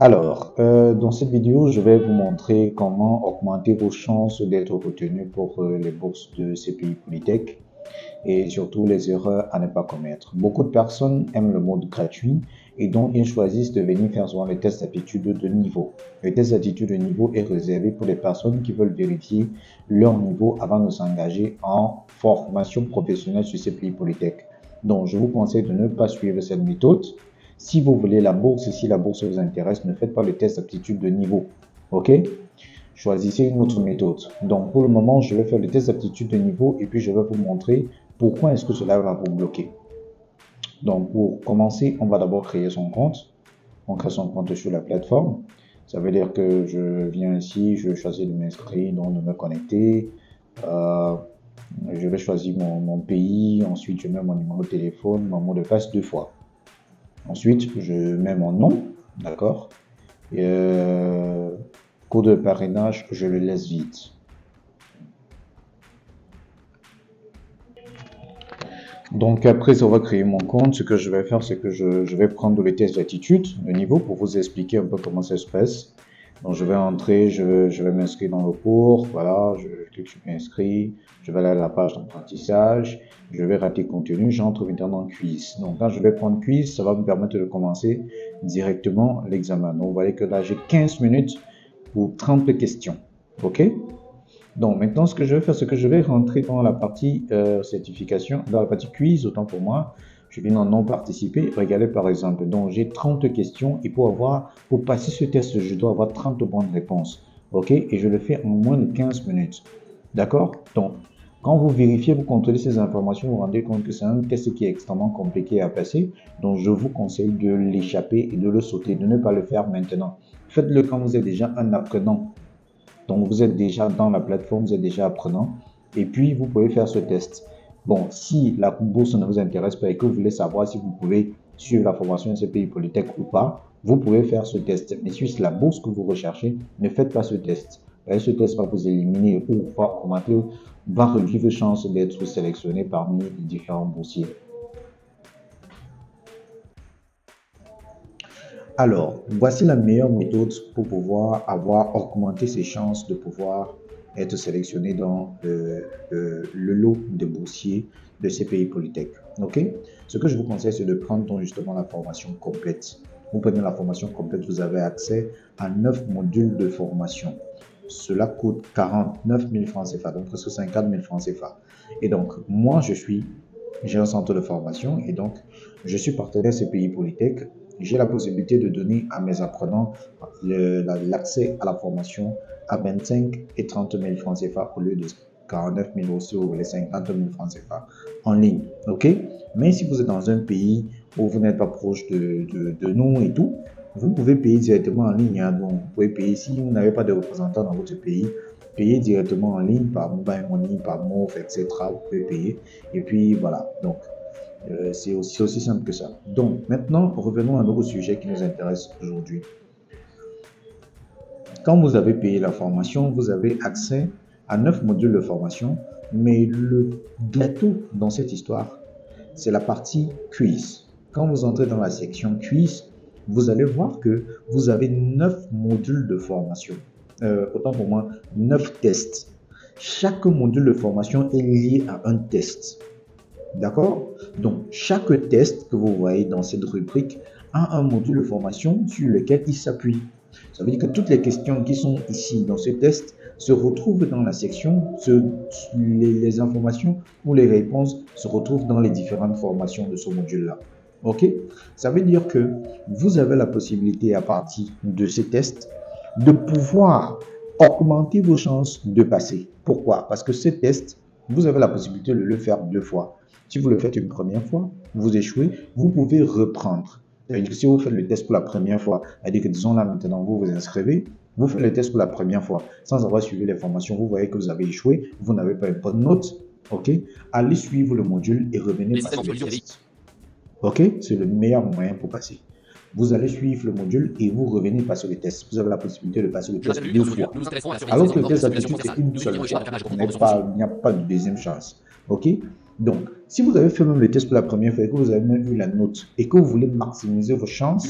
Dans cette vidéo, je vais vous montrer comment augmenter vos chances d'être retenu pour les bourses de CPI Polytech et surtout les erreurs à ne pas commettre. Beaucoup de personnes aiment le mode gratuit et donc ils choisissent de venir faire souvent le test d'aptitude de niveau. Le test d'aptitude de niveau est réservé pour les personnes qui veulent vérifier leur niveau avant de s'engager en formation professionnelle sur CPI Polytech. Donc, je vous conseille de ne pas suivre cette méthode. Si vous voulez la bourse, si la bourse vous intéresse, ne faites pas le test d'aptitude de niveau. OK? Choisissez une autre méthode. Donc, pour le moment, je vais faire le test d'aptitude de niveau et puis je vais vous montrer pourquoi est-ce que cela va vous bloquer. Donc, pour commencer, on va d'abord créer son compte. On crée son compte sur la plateforme. Ça veut dire que je viens ici, je choisis de m'inscrire, donc de me connecter. Je vais choisir mon pays. Ensuite, je mets mon numéro de téléphone, mon mot de passe 2 fois. Ensuite, je mets mon nom, d'accord. Code de parrainage, je le laisse vide. Donc après avoir créé mon compte, ce que je vais faire, c'est que je vais prendre le test d'attitude de niveau pour vous expliquer un peu comment ça se passe. Donc je vais entrer, je vais m'inscrire dans le cours, voilà, je clique sur m'inscrire, je vais aller à la page d'apprentissage, je vais rater contenu, j'entre maintenant dans quiz. Donc quand je vais prendre quiz, ça va me permettre de commencer directement l'examen. Donc vous voyez que là j'ai 15 minutes pour 30 questions, ok? Donc maintenant, ce que je vais faire, c'est que je vais rentrer dans la partie certification, dans la partie quiz, autant pour moi. Je viens dans non participer. Regardez par exemple, donc j'ai 30 questions et pour passer ce test, je dois avoir 30 bonnes réponses. OK? Et je le fais en moins de 15 minutes. D'accord? Donc, quand vous vérifiez, vous contrôlez ces informations, vous vous rendez compte que c'est un test qui est extrêmement compliqué à passer. Donc, je vous conseille de l'échapper et de le sauter, de ne pas le faire maintenant. Faites-le quand vous êtes déjà un apprenant. Donc, vous êtes déjà dans la plateforme, vous êtes déjà apprenant. Et puis, vous pouvez faire ce test. Bon, si la bourse ne vous intéresse pas et que vous voulez savoir si vous pouvez suivre la formation CPI Polytech ou pas, vous pouvez faire ce test. Mais si c'est la bourse que vous recherchez, ne faites pas ce test. Ce test va vous éliminer ou va augmenter, va réduire vos chances d'être sélectionné parmi les différents boursiers. Alors, voici la meilleure méthode pour pouvoir augmenté ses chances de pouvoir être sélectionné dans le lot de boursiers de CPI Polytech. OK? Ce que je vous conseille, c'est de prendre donc justement la formation complète. Vous prenez la formation complète, vous avez accès à 9 modules de formation. Cela coûte 49 000 francs CFA, donc presque 50 000 francs CFA. Et donc, moi, j'ai un centre de formation et donc, je suis partenaire CPI Polytech. J'ai la possibilité de donner à mes apprenants l'accès à la formation à 25 et 30 000 francs CFA au lieu de 49 000 aussi ou les 50 000 francs CFA en ligne. OK? Mais si vous êtes dans un pays où vous n'êtes pas proche de nous et tout, vous pouvez payer directement en ligne. Hein. Donc, vous pouvez payer si vous n'avez pas de représentant dans votre pays. Payez directement en ligne par mobile money, par MOV, etc. Vous pouvez payer. Et puis voilà. Donc, c'est aussi simple que ça. Donc, maintenant, revenons à notre sujet qui nous intéresse aujourd'hui. Quand vous avez payé la formation, vous avez accès à 9 modules de formation, mais le gâteau dans cette histoire, c'est la partie quiz. Quand vous entrez dans la section quiz, vous allez voir que vous avez 9 modules de formation. Autant pour moi, 9 tests. Chaque module de formation est lié à un test. D'accord? Donc, chaque test que vous voyez dans cette rubrique a un module de formation sur lequel il s'appuie. Ça veut dire que toutes les questions qui sont ici dans ce test se retrouvent dans la section, les informations ou les réponses se retrouvent dans les différentes formations de ce module-là. OK? Ça veut dire que vous avez la possibilité à partir de ces tests de pouvoir augmenter vos chances de passer. Pourquoi? Parce que ces tests, vous avez la possibilité de le faire 2 fois. Si vous le faites une première fois, vous échouez, vous pouvez reprendre. C'est-à-dire que si vous faites le test pour la première fois, c'est-à-dire que disons là maintenant vous vous inscrivez, vous faites le test pour la première fois sans avoir suivi les formations, vous voyez que vous avez échoué, vous n'avez pas une bonne note, ok? Allez suivre le module et revenez passer le test. Ok? C'est le meilleur moyen pour passer. Vous allez suivre le module et vous revenez passer le test. Vous avez la possibilité de passer le test 2 fois. Alors que le test d'aptitude, c'est une seule fois. Il n'y a pas de deuxième chance. Ok? Donc, si vous avez fait même le test pour la première fois et que vous avez même eu la note et que vous voulez maximiser vos chances,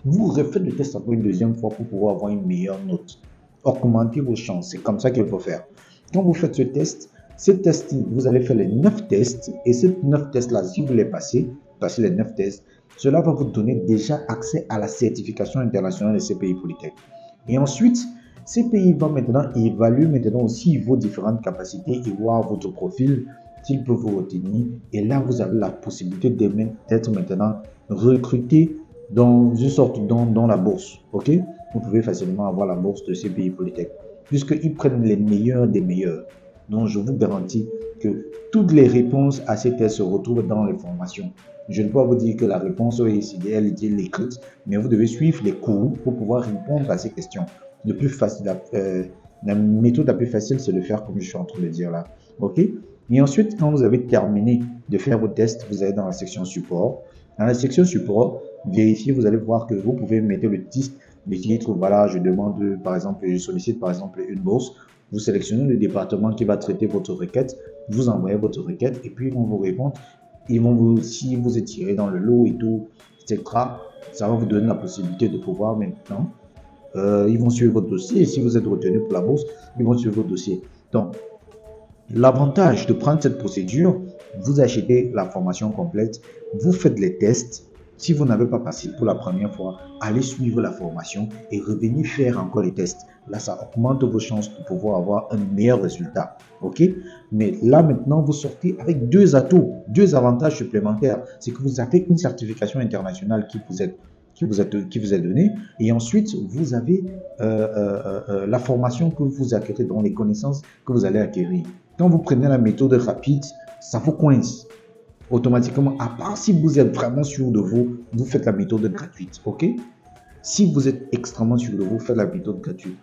vous refaites le test encore une deuxième fois pour pouvoir avoir une meilleure note. Augmentez vos chances, c'est comme ça qu'il faut faire. Quand vous faites ce test, vous allez faire les 9 tests et ces 9 tests-là, si vous les passez les 9 tests, cela va vous donner déjà accès à la certification internationale de CPI Polytech. Et ensuite, CPI va maintenant évaluer maintenant aussi vos différentes capacités et voir votre profil, s'il peut vous retenir. Et là, vous avez la possibilité d'être maintenant recruté dans une sorte dans la bourse. Ok? Vous pouvez facilement avoir la bourse de CPI Polytech, puisqu'ils prennent les meilleurs des meilleurs. Donc, je vous garantis que toutes les réponses à ces tests se retrouvent dans les formations. Je ne peux pas vous dire que la réponse est l'écrite, mais vous devez suivre les cours pour pouvoir répondre à ces questions. Le plus facile, la méthode la plus facile, c'est de faire comme je suis en train de dire là. OK? Et ensuite, quand vous avez terminé de faire vos tests, vous allez dans la section support. Dans la section support, vérifiez, vous allez voir que vous pouvez mettre le titre, voilà, je demande, par exemple, je sollicite par exemple une bourse. Vous sélectionnez le département qui va traiter votre requête, vous envoyez votre requête et puis ils vont vous répondre. Ils vont vous, si vous êtes tiré dans le lot et tout, etc., ça va vous donner la possibilité de pouvoir maintenant, ils vont suivre votre dossier. Et si vous êtes retenu pour la bourse, ils vont suivre votre dossier. Donc, l'avantage de prendre cette procédure, vous achetez la formation complète, vous faites les tests. Si vous n'avez pas passé pour la première fois, allez suivre la formation et revenez faire encore les tests. Là, ça augmente vos chances de pouvoir avoir un meilleur résultat. OK? Mais là, maintenant, vous sortez avec deux atouts, deux avantages supplémentaires. C'est que vous avez une certification internationale qui vous est donnée. Et ensuite, vous avez la formation que vous acquérez, dans les connaissances que vous allez acquérir. Quand vous prenez la méthode rapide, ça vous coince automatiquement, à part si vous êtes vraiment sûr de vous, vous faites la méthode gratuite, ok? Si vous êtes extrêmement sûr de vous, faites la méthode gratuite.